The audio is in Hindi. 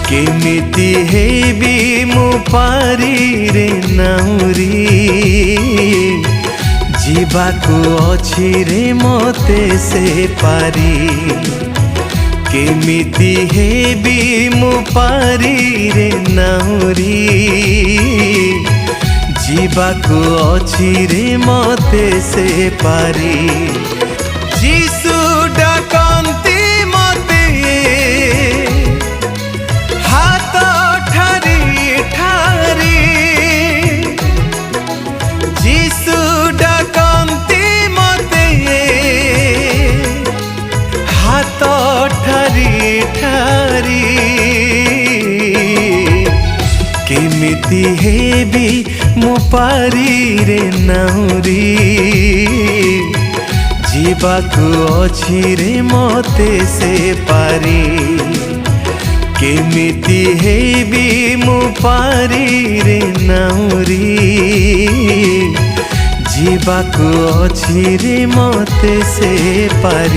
केमिति हेबी मु पारी रे नाउरी जीवाको अछि रे मते से पारी केमिति हेबी मु पारी रे नाउरी जीवाको अछि रे मते से पारी जीसु डाकंती मते हाथ ठारी ठारी जीसु डाकंती मते हाथ ठारी ठारी केमिति हेबी मु पारी रे नाउरी जीवाको अछि रे मते से पारी केमिति हेबी मु पारी रे नाउरी जीवाको अछि रे मते से पारी।